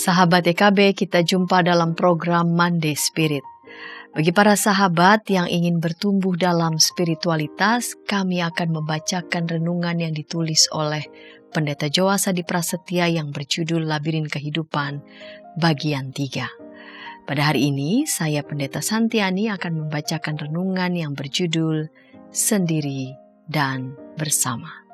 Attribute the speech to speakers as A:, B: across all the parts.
A: Sahabat EKB, kita jumpa dalam program Monday Spirit. Bagi para sahabat yang ingin bertumbuh dalam spiritualitas, kami akan membacakan renungan yang ditulis oleh Pendeta Joas Hadi Prasetya yang berjudul Labirin Kehidupan, bagian 3. Pada hari ini, saya Pendeta Santiani akan membacakan renungan yang berjudul Sendiri dan Bersama.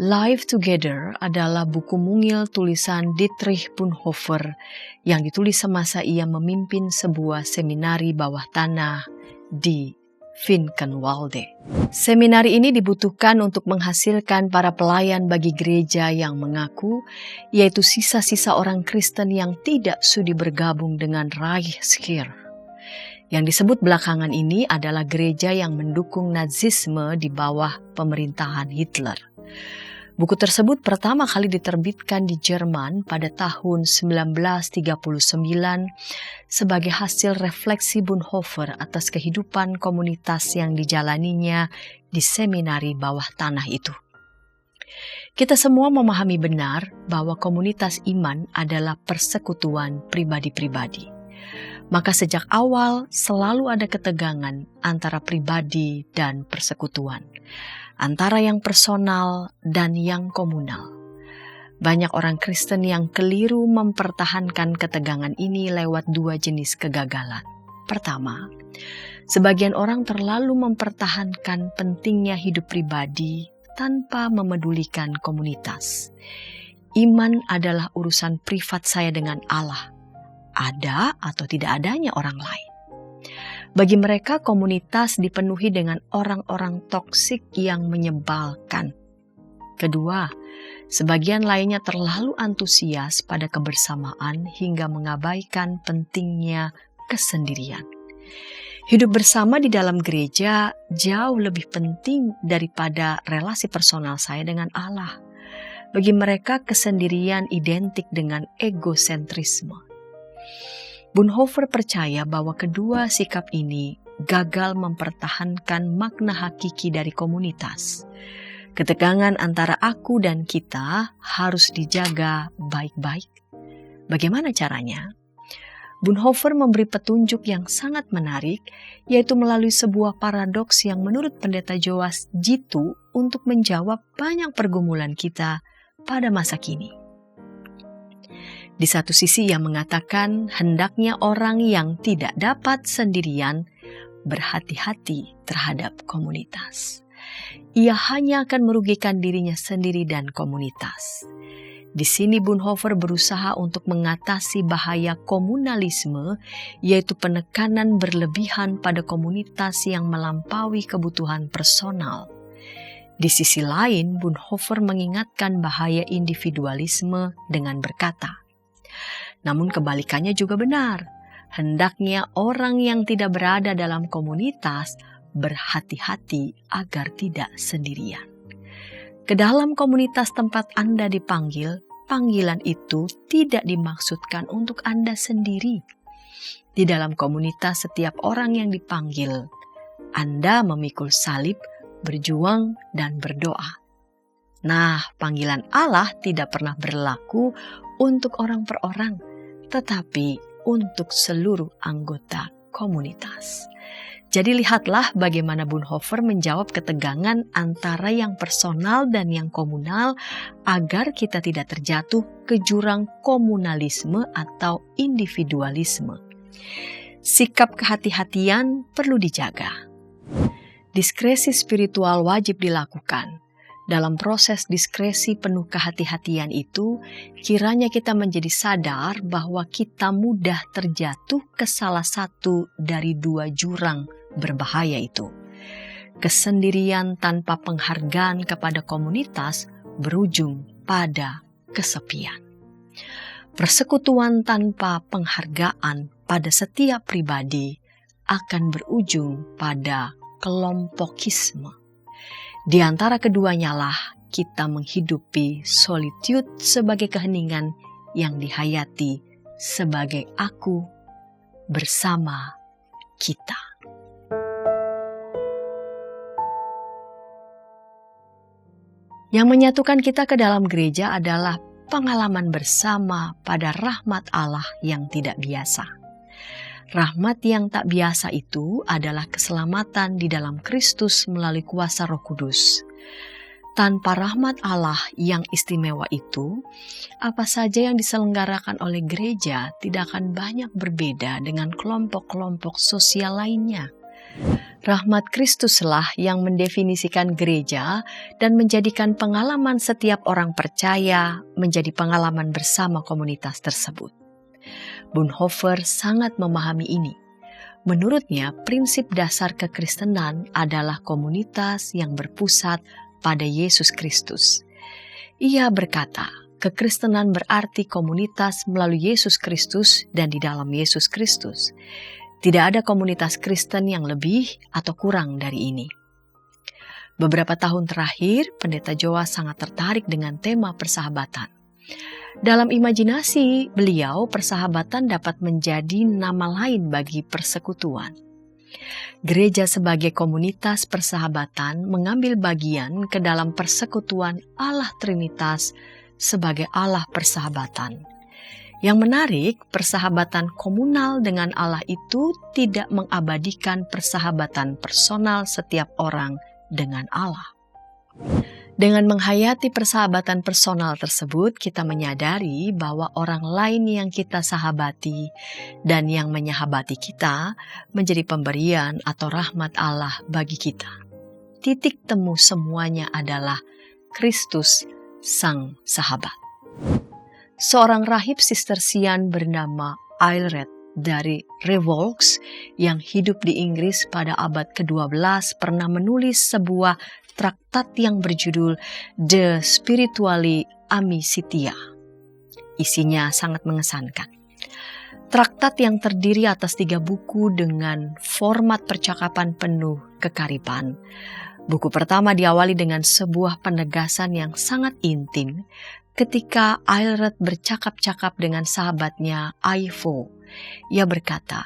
A: Life Together adalah buku mungil tulisan Dietrich Bonhoeffer yang ditulis semasa ia memimpin sebuah seminari bawah tanah di Finkenwalde. Seminari ini dibutuhkan untuk menghasilkan para pelayan bagi gereja yang mengaku, yaitu sisa-sisa orang Kristen yang tidak sudi bergabung dengan Reichskirche. Yang disebut belakangan ini adalah gereja yang mendukung Nazisme di bawah pemerintahan Hitler. Buku tersebut pertama kali diterbitkan di Jerman pada tahun 1939 sebagai hasil refleksi Bonhoeffer atas kehidupan komunitas yang dijalaninya di seminari bawah tanah itu. Kita semua memahami benar bahwa komunitas iman adalah persekutuan pribadi-pribadi. Maka sejak awal selalu ada ketegangan antara pribadi dan persekutuan, antara yang personal dan yang komunal. Banyak orang Kristen yang keliru mempertahankan ketegangan ini lewat dua jenis kegagalan. Pertama, sebagian orang terlalu mempertahankan pentingnya hidup pribadi tanpa memedulikan komunitas. Iman adalah urusan privat saya dengan Allah. Ada atau tidak adanya orang lain. Bagi mereka, komunitas dipenuhi dengan orang-orang toksik yang menyebalkan. Kedua, sebagian lainnya terlalu antusias pada kebersamaan hingga mengabaikan pentingnya kesendirian. Hidup bersama di dalam gereja jauh lebih penting daripada relasi personal saya dengan Allah. Bagi mereka, kesendirian identik dengan egosentrisme. Bonhoeffer percaya bahwa kedua sikap ini gagal mempertahankan makna hakiki dari komunitas. Ketegangan antara aku dan kita harus dijaga baik-baik. Bagaimana caranya? Bonhoeffer memberi petunjuk yang sangat menarik, yaitu melalui sebuah paradoks yang menurut Pendeta Joas jitu untuk menjawab banyak pergumulan kita pada masa kini. Di satu sisi ia mengatakan hendaknya orang yang tidak dapat sendirian berhati-hati terhadap komunitas. Ia hanya akan merugikan dirinya sendiri dan komunitas. Di sini Bonhoeffer berusaha untuk mengatasi bahaya komunalisme, yaitu penekanan berlebihan pada komunitas yang melampaui kebutuhan personal. Di sisi lain, Bonhoeffer mengingatkan bahaya individualisme dengan berkata, namun kebalikannya juga benar. Hendaknya orang yang tidak berada dalam komunitas berhati-hati agar tidak sendirian. Ke dalam komunitas tempat Anda dipanggil, panggilan itu tidak dimaksudkan untuk Anda sendiri. Di dalam komunitas setiap orang yang dipanggil, Anda memikul salib, berjuang, dan berdoa. Nah, panggilan Allah tidak pernah berlaku untuk orang per orang, tetapi untuk seluruh anggota komunitas. Jadi lihatlah bagaimana Bonhoeffer menjawab ketegangan antara yang personal dan yang komunal agar kita tidak terjatuh ke jurang komunalisme atau individualisme. Sikap kehati-hatian perlu dijaga. Diskresi spiritual wajib dilakukan. Dalam proses diskresi penuh kehati-hatian itu, kiranya kita menjadi sadar bahwa kita mudah terjatuh ke salah satu dari dua jurang berbahaya itu. Kesendirian tanpa penghargaan kepada komunitas berujung pada kesepian. Persekutuan tanpa penghargaan pada setiap pribadi akan berujung pada kelompokisme. Di antara keduanya lah kita menghidupi solitude sebagai keheningan yang dihayati sebagai aku bersama kita. Yang menyatukan kita ke dalam gereja adalah pengalaman bersama pada rahmat Allah yang tidak biasa. Rahmat yang tak biasa itu adalah keselamatan di dalam Kristus melalui kuasa Roh Kudus. Tanpa rahmat Allah yang istimewa itu, apa saja yang diselenggarakan oleh gereja tidak akan banyak berbeda dengan kelompok-kelompok sosial lainnya. Rahmat Kristuslah yang mendefinisikan gereja dan menjadikan pengalaman setiap orang percaya menjadi pengalaman bersama komunitas tersebut. Bonhoeffer sangat memahami ini. Menurutnya, prinsip dasar kekristenan adalah komunitas yang berpusat pada Yesus Kristus. Ia berkata, kekristenan berarti komunitas melalui Yesus Kristus dan di dalam Yesus Kristus. Tidak ada komunitas Kristen yang lebih atau kurang dari ini. Beberapa tahun terakhir, Pendeta Joa sangat tertarik dengan tema persahabatan. Dalam imajinasi beliau, persahabatan dapat menjadi nama lain bagi persekutuan. Gereja sebagai komunitas persahabatan mengambil bagian ke dalam persekutuan Allah Trinitas sebagai Allah persahabatan. Yang menarik, persahabatan komunal dengan Allah itu tidak mengabadikan persahabatan personal setiap orang dengan Allah. Dengan menghayati persahabatan personal tersebut, kita menyadari bahwa orang lain yang kita sahabati dan yang menyahabati kita menjadi pemberian atau rahmat Allah bagi kita. Titik temu semuanya adalah Kristus, Sang Sahabat. Seorang rahib Sistersian bernama Aelred dari Revolks yang hidup di Inggris pada abad ke-12 pernah menulis sebuah traktat yang berjudul De Spirituali Amicitia. Isinya sangat mengesankan. Traktat yang terdiri atas 3 buku dengan format percakapan penuh kekaripan. Buku pertama diawali dengan sebuah penegasan yang sangat intim ketika Aelred bercakap-cakap dengan sahabatnya Ivo. Ia berkata,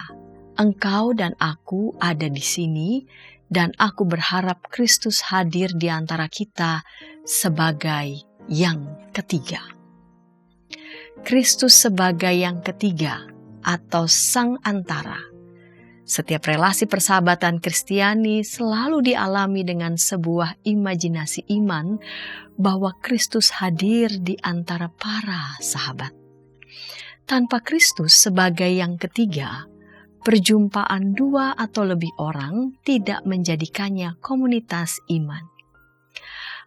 A: "Engkau dan aku ada di sini dan aku berharap Kristus hadir di antara kita sebagai yang ketiga." Kristus sebagai yang ketiga atau Sang Antara. Setiap relasi persahabatan Kristiani selalu dialami dengan sebuah imajinasi iman bahwa Kristus hadir di antara para sahabat. Tanpa Kristus sebagai yang ketiga, perjumpaan 2 atau lebih orang tidak menjadikannya komunitas iman.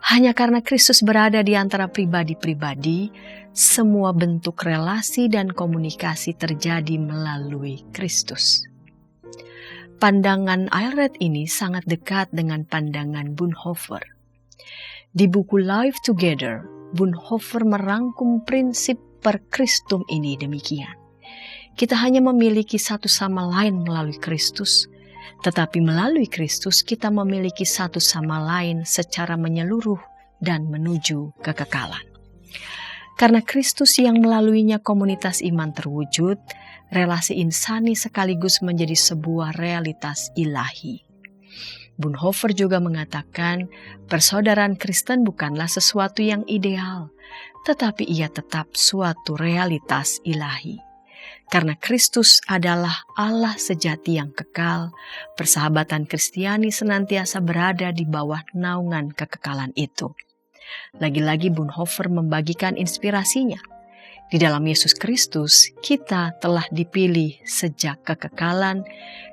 A: Hanya karena Kristus berada di antara pribadi-pribadi, semua bentuk relasi dan komunikasi terjadi melalui Kristus. Pandangan Aelred ini sangat dekat dengan pandangan Bonhoeffer. Di buku Life Together, Bonhoeffer merangkum prinsip per Christum ini demikian. Kita hanya memiliki satu sama lain melalui Kristus, tetapi melalui Kristus kita memiliki satu sama lain secara menyeluruh dan menuju kekekalan. Karena Kristus yang melaluinya komunitas iman terwujud, relasi insani sekaligus menjadi sebuah realitas ilahi. Bonhoeffer juga mengatakan, persaudaraan Kristen bukanlah sesuatu yang ideal, tetapi ia tetap suatu realitas ilahi. Karena Kristus adalah Allah sejati yang kekal, persahabatan Kristiani senantiasa berada di bawah naungan kekekalan itu. Lagi-lagi Bonhoeffer membagikan inspirasinya. Di dalam Yesus Kristus, kita telah dipilih sejak kekekalan,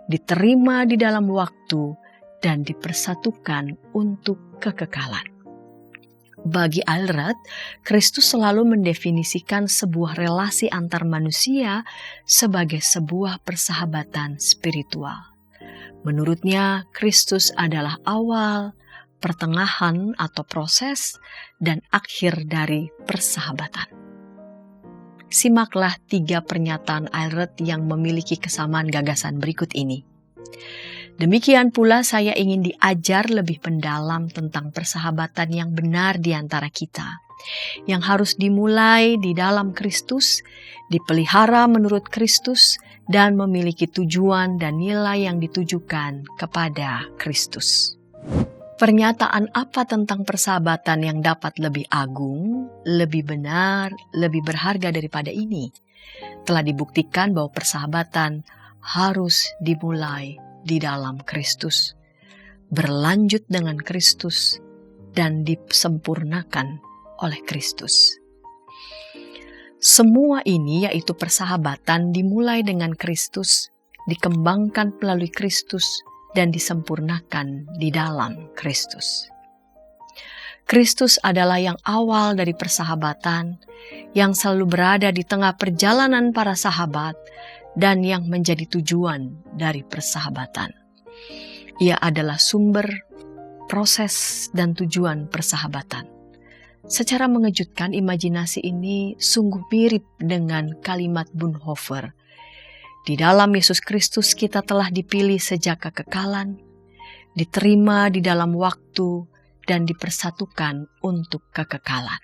A: diterima di dalam waktu, dan dipersatukan untuk kekekalan. Bagi Aelred, Kristus selalu mendefinisikan sebuah relasi antar manusia sebagai sebuah persahabatan spiritual. Menurutnya, Kristus adalah awal, pertengahan atau proses, dan akhir dari persahabatan. Simaklah 3 pernyataan Aelred yang memiliki kesamaan gagasan berikut ini. Demikian pula saya ingin diajar lebih mendalam tentang persahabatan yang benar di antara kita, yang harus dimulai di dalam Kristus, dipelihara menurut Kristus, dan memiliki tujuan dan nilai yang ditujukan kepada Kristus. Pernyataan apa tentang persahabatan yang dapat lebih agung, lebih benar, lebih berharga daripada ini? Telah dibuktikan bahwa persahabatan harus dimulai di dalam Kristus, berlanjut dengan Kristus, dan disempurnakan oleh Kristus. Semua ini, yaitu persahabatan, dimulai dengan Kristus, dikembangkan melalui Kristus, dan disempurnakan di dalam Kristus. Kristus adalah yang awal dari persahabatan, yang selalu berada di tengah perjalanan para sahabat, dan yang menjadi tujuan dari persahabatan. Ia adalah sumber, proses, dan tujuan persahabatan. Secara mengejutkan, imajinasi ini sungguh mirip dengan kalimat Bonhoeffer. Di dalam Yesus Kristus kita telah dipilih sejak kekekalan, diterima di dalam waktu, dan dipersatukan untuk kekekalan.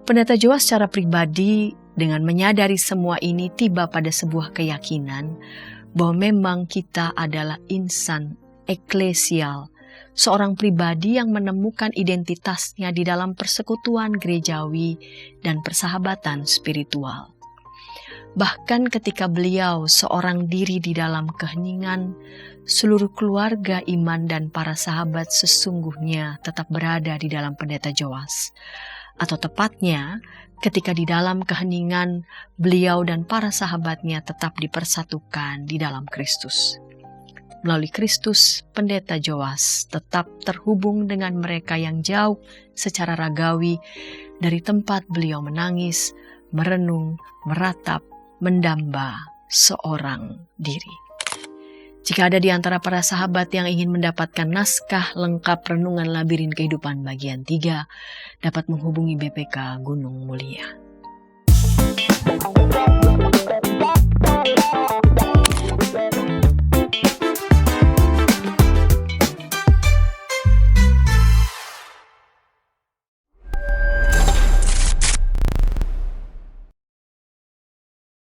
A: Pendeta Joas secara pribadi dengan menyadari semua ini tiba pada sebuah keyakinan bahwa memang kita adalah insan eklesial, seorang pribadi yang menemukan identitasnya di dalam persekutuan gerejawi dan persahabatan spiritual. Bahkan ketika beliau seorang diri di dalam keheningan, seluruh keluarga iman dan para sahabat sesungguhnya tetap berada di dalam pendeta Joas. Atau tepatnya, ketika di dalam keheningan, beliau dan para sahabatnya tetap dipersatukan di dalam Kristus. Melalui Kristus, pendeta Joas tetap terhubung dengan mereka yang jauh secara ragawi dari tempat beliau menangis, merenung, meratap, mendamba seorang diri. Jika ada di antara para sahabat yang ingin mendapatkan naskah lengkap Renungan Labirin Kehidupan bagian 3, dapat menghubungi BPK Gunung Mulia.